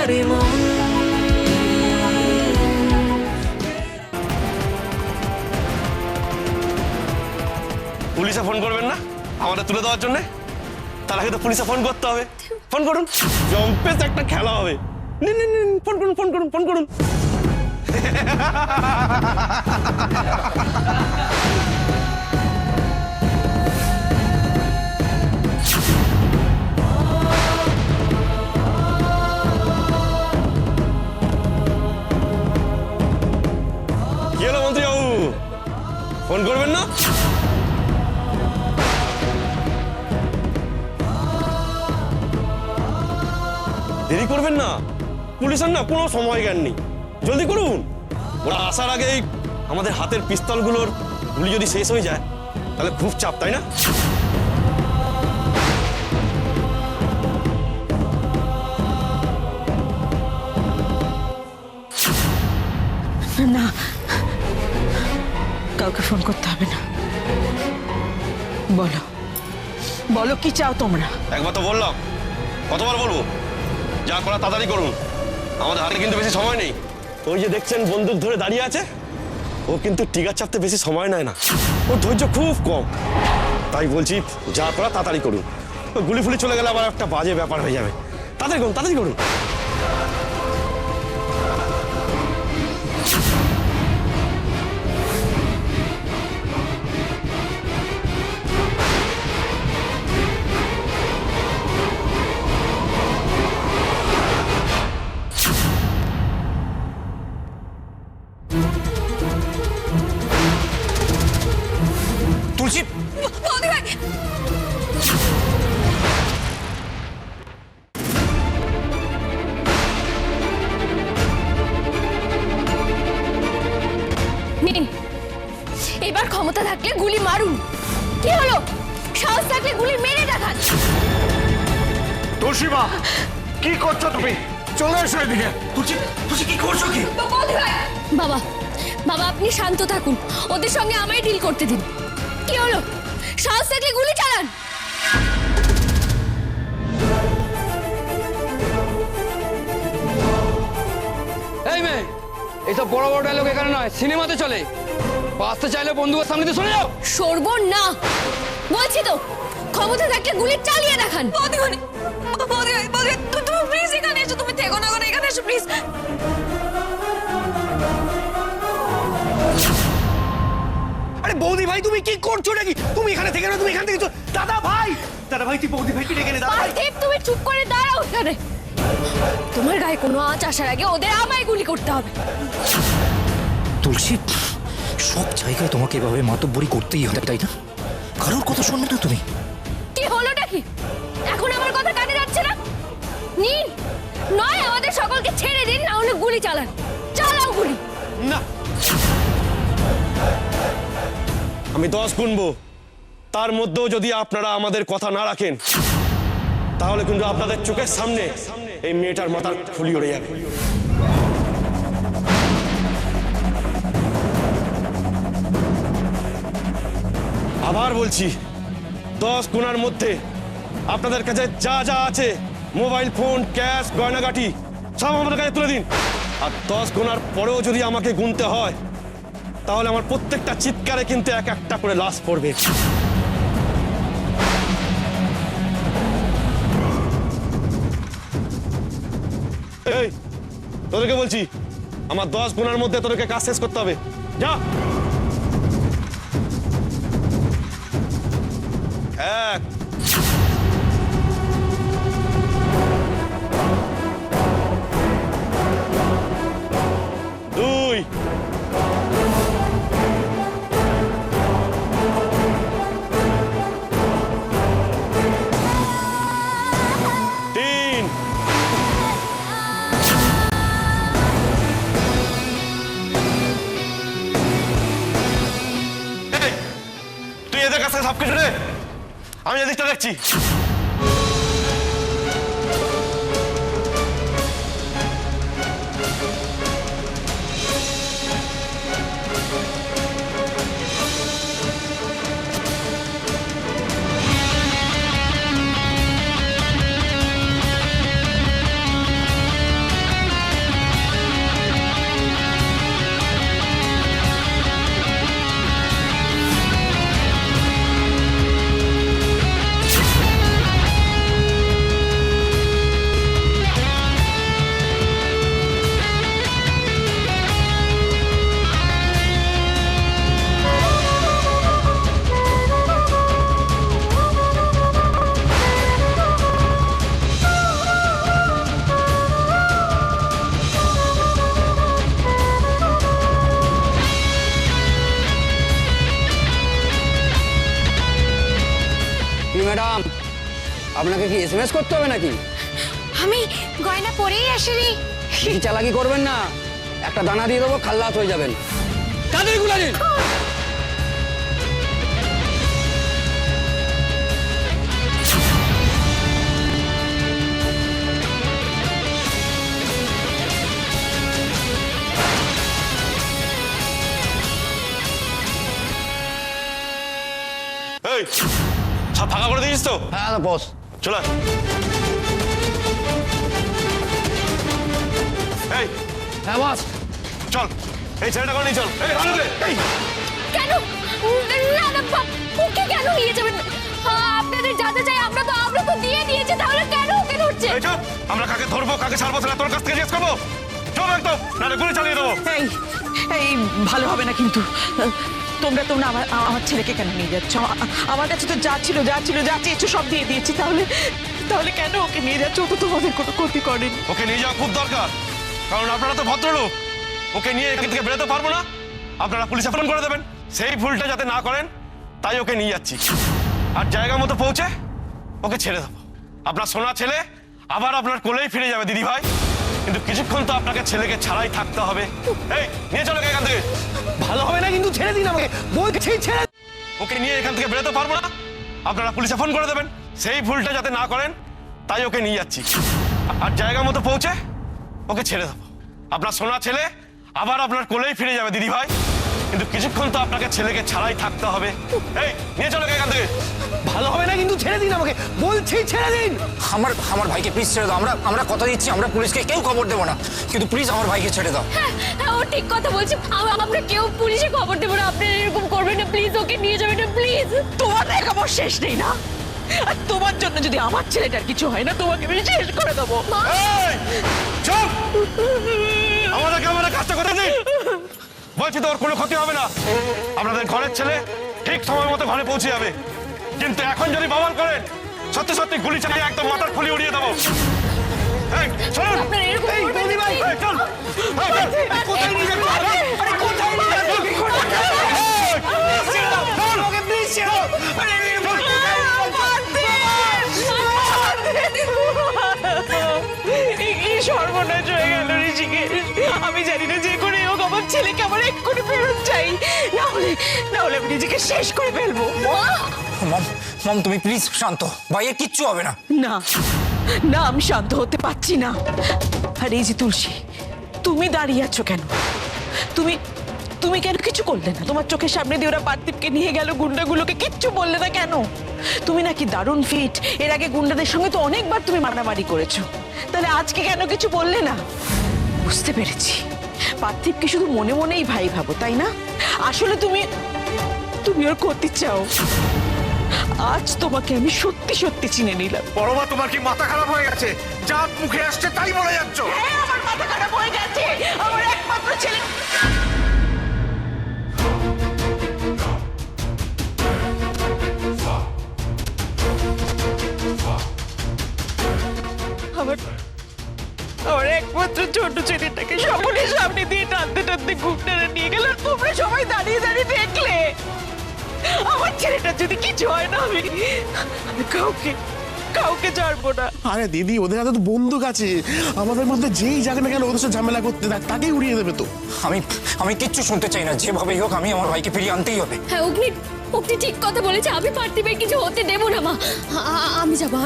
আমারই মন। পুলিশে ফোন করবেন না আমাদের তুলে দেওয়ার জন্য? তার আগে তো পুলিশে ফোন করতে হবে। ফোন করুন, জম্পেস একটা খেলা হবে। নিন নিন নিন, ফোন করুন ফোন করুন ফোন করুন। কি হলো মন্ত্রীবাবু, ফোন করবেন না? দেরি করবেন না, পুলিশের না কোনো সময় জ্ঞান নেই, জলদি করুন। ওরা আসার আগেই আমাদের হাতের পিস্তলগুলোর গুলি যদি শেষ হয়ে যায় তাহলে খুব চাপ, তাই না? না, কাউকে ফোন করতে হবে না। বলো বলো কি চাও তোমরা? একবার তো বললাম, কতবার বলবো? যা করা তাড়াতাড়ি করুন, আমাদের হাতে কিন্তু বেশি সময় নেই। ওই যে দেখছেন বন্দুক ধরে দাঁড়িয়ে আছে, ও কিন্তু টিকার চাপতে বেশি সময় নেয় না, ওর ধৈর্য খুব কম। তাই বলছি যা করা তাড়াতাড়ি করুন, গুলি ফুলি চলে গেলে আবার একটা বাজে ব্যাপার হয়ে যাবে। তাড়াতাড়ি করুন তাড়াতাড়ি করুন। তুলসী, বৌদি ভাই, নিন, এবার ক্ষমতা থাকলে গুলি মারুন। কি হলো, সাহস থাকলে গুলি মেরে দেখান। তুলসী মা, কি করছো তুমি? চলে এসো এদিকে। তুলসী, তুলসী কি করছো কি? বৌদি ভাই, বাবা বাবা আপনি শান্ত থাকুন, ওদের সঙ্গে আমায় ডিল করতে দিন। কি হলো, সাহস থাকলে গুলি চালান। এই মেয়ে, এইসব বড় বড় ডায়লগ এখানে নয়, সিনেমাতে চলে। বাঁচতে চাইলে বন্ধুদের সামনে দিয়ে শুনে যাও। সরবন না, বলছি তো, ক্ষমতা থাকলে গুলি চালিয়ে দেখান। বৌদি ভাই, বৌদি ভাই, বৌদি ভাই, তুমি প্লিজ এখানে এসো, তুমি থেকো না, এখানে এসো প্লিজ। আরে বৌদি ভাই, তুমি কি করছো নাকি? তুমি এখানে থেকে না, তুমি এখান থেকে দাদা ভাই, দাদা ভাই, তুই বৌদি ভাইকে ডেকে নে। দাদা ভাই, পার্থিব, তুমি চুপ করে দাঁড়াও এখানে। তোমার গায়ে কোনো আঁচ আসার আগে ওদের আমায় গুলি করতে হবে। তুলসী, সব জায়গায় তোমাকে এভাবে মাতব্বরি করতেই হবে, তাই না? কারোর কথা শুনবে না তুমি? কি হলোটা কি? এখন আমার কথা কানে যাচ্ছে না? নিন, নয় আমাদের সকলকে ছেড়ে দিন, না হলে গুলি চালান। চালাও গুলি। না, আমি 10 গুনবো, তার মধ্যেও যদি আপনারা আমাদের কথা না রাখেন তাহলে কিন্তু আপনাদের চোখের সামনে এই মেয়েটার মাথার খুলি উড়ে যাবে। আবার বলছি, 10 গুনার মধ্যে আপনাদের কাছে যা যা আছে, মোবাইল ফোন, ক্যাশ, গয়নাগাটি, সব আমাদের কাছে তুলে দিন। আর 10 গুনার পরেও যদি আমাকে গুনতে হয় তাহলে আমার প্রত্যেকটা চিৎকারে কিন্তু এক একটা করে লাশ পড়বে। এই তোদেরকে বলছি, আমার 10 গুনার মধ্যে তোদেরকে কাজ শেষ করতে হবে। যা। 1 2 3 তুই এদের কাছে সব কিছু রে, আমি এদিকটা দেখছি। আপনাকে কি এসএমএস করতে হবে নাকি? আমি গয়না পরেই আসিনি। বেশি চালাকি করবেন না, একটা দানা দিয়ে দেবো, খাল্লাস হয়ে যাবেন। তাড়াতাড়ি গুলা দিন। এই সব ফাঁকা করে দিয়েছিস তো? হ্যাঁ বস। চলে আয়। এই হ্যাঁ বস। চল, এই ছেলেটা করে নিয়ে চল। এই রানুকে, এই কেন? না না ওকে কেন নিয়ে যাবেন? আপনাদের যাতে চাই আমরা তো দিয়ে দিয়েছি, তাহলে কেন ওকে ধরছে? এই চল, আমরা কাকে ধরবো কাকে ছাড়বো সেটা তোর কাছ থেকে জিজ্ঞেস করবো। চল একদম, নাহলে গুলি চালিয়ে দেবো। এই এই ভালো হবে না কিন্তু। তোমরা তোমরা আমার ছেলেকে কেন নিয়ে যাচ্ছ? আমার কাছে তো যা ছিল যা চেয়েছো সব দিয়ে দিয়েছি, তাহলে কেন ওকে নিয়ে যাচ্ছ? ও তো তোমাদের কোনো ক্ষতি করেনি। ওকে নিয়ে যাওয়া খুব দরকার, কারণ আপনারা তো ভদ্রলোক। ওকে নিয়ে এখান থেকে বেরোতে পারবো না, আপনারা পুলিশে ফোন করে দেবেন। সেই ভুলটা যাতে না করেন তাই ওকে নিয়ে যাচ্ছি। আর জায়গা মতো পৌঁছে ওকে ছেড়ে দেবো। আপনার সোনা ছেলে আবার আপনার কোলেই ফিরে যাবে দিদি ভাই। কিন্তু কিছুক্ষণ তো আপনাকে ছেলেকে ছাড়াই থাকতে হবে। এই নিয়ে চলো এখান থেকে। ভালো হবে না কিন্তু, ছেড়ে দিন আমাকে, বলছি ছেড়ে। ওকে নিয়ে এখান থেকে বেরোতে পারবো না, আপনারা পুলিশে ফোন করে দেবেন। সেই ভুলটা যাতে না করেন তাই ওকে নিয়ে যাচ্ছি। আর জায়গা মতো পৌঁছে ওকে ছেড়ে দেবো। আপনার সোনা ছেলে আবার আপনার কোলেই ফিরে যাবে দিদি ভাই। কিন্তু কিছুক্ষণ তো আপনাকে ছেলেকে ছাড়াই থাকতে হবে। এই নিয়ে চলো এখান থেকে। ভালো হবে না কিন্তু, ছেড়ে দিন আমাকে, বলছি ছেড়ে দিন। আমার ভাইকে প্লিজ ছেড়ে দাও। আমরা কথা দিচ্ছি, আমরা পুলিশকে কেউ খবর দেবো না, কিন্তু প্লিজ আমার ভাইকে ছেড়ে দাও। হ্যাঁ ও ঠিক কথা বলছে। আমরা কেউ পুলিশে খবর দেবো না। আপনারা এরকম করবেন না প্লিজ, ওকে নিয়ে যাবেন না প্লিজ। তোমার দেখাবার শেষ নেই না? আর তোমার জন্য যদি আমার ছেলেটার কিছু হয় না, তোমাকে আমি শেষ করে দেবো। এই চুপ, আমাদেরকে আমাদের কাজটা করে দিন। বলছি তো ওর কোনো ক্ষতি হবে না। আপনাদের ঘরের ছেলে ঠিক সময় মতো ঘরে পৌঁছে যাবে। কিন্তু এখন যদি বাবাল করেন, সত্যি সত্যি গুলি চালিয়ে একদম মাথার খুলি উড়িয়ে দেবো। এই চলুন। আপনারা এরকম এই, করবেন না, ভাই, please। এই, চল। এই, চল। কোথায় নিয়ে যাচ্ছ? আরে কোথায় নিয়ে যাচ্ছ? ছেড়ে দাও, আমাকে প্লিজ ছেড়ে দাও। আরে কি সর্বনাশ হয়ে গেল ঋষিকেশ। আমি জানি না, যে করে হোক আমার ছেলেকে আমার এক্ষুনি ফেরত চাই, না হলে আমি নিজেকে শেষ করে ফেলবো। মম তুমি প্লিজ শান্ত, ভাইয়ের কিচ্ছু হবে না। না আমি শান্ত হতে পারছি না। আর এই যে তুলসী, তুমি দাঁড়িয়ে আছো কেন? তুমি কেন কিছু করলে না? তোমার চোখের সামনে দিয়ে ওরা পার্থিবকে নিয়ে গেল, গুন্ডাগুলোকে কিচ্ছু বললে না কেন? তুমি নাকি দারুণ ফিট, এর আগে গুন্ডাদের সঙ্গে তো অনেকবার তুমি মারামারি করেছো, তাহলে আজকে কেন কিছু বললে না? বুঝতে পেরেছি, পার্থিবকে শুধু মনে মনেই ভাই ভাবো, তাই না? আসলে তুমি ওর ক্ষতি চাও। আজ তোমাকে আমি সত্যি সত্যি চিনে নিলাম। বড়মা, তোমার কি মাথা খারাপ হয়ে গেছে? যা মুখে আসছে তাই বলে যাচ্ছ। হ্যাঁ, আমার মাথা খারাপ হয়ে গেছে। আমার একমাত্র ছেলে আমার একমাত্র ছোট ছেলেটাকে সকলের সামনে দিয়ে টানতে গুন্ডারা নিয়ে গেল, আর তোমরা সবাই দাঁড়িয়ে দেখলে। আমার ছেলেটার যদি কিছু হয় না, আমি কাউকে ছাড়বো না। আরে দিদি, ওদের হাতে তো বন্দুক আছে। আমাদের মধ্যে যেই যাক না কেন ওদের সাথে ঝামেলা করতে তাকেই উড়িয়ে দেবে তো। আমি কিচ্ছু শুনতে চাই না, যেভাবেই হোক আমি আমার ভাইকে ফিরিয়ে আনতেই হবে। হ্যাঁ অগ্নি ঠিক কথা বলেছে। আমি পার্থিবের কিছু হতে দেবো না মা। আমি যাবো।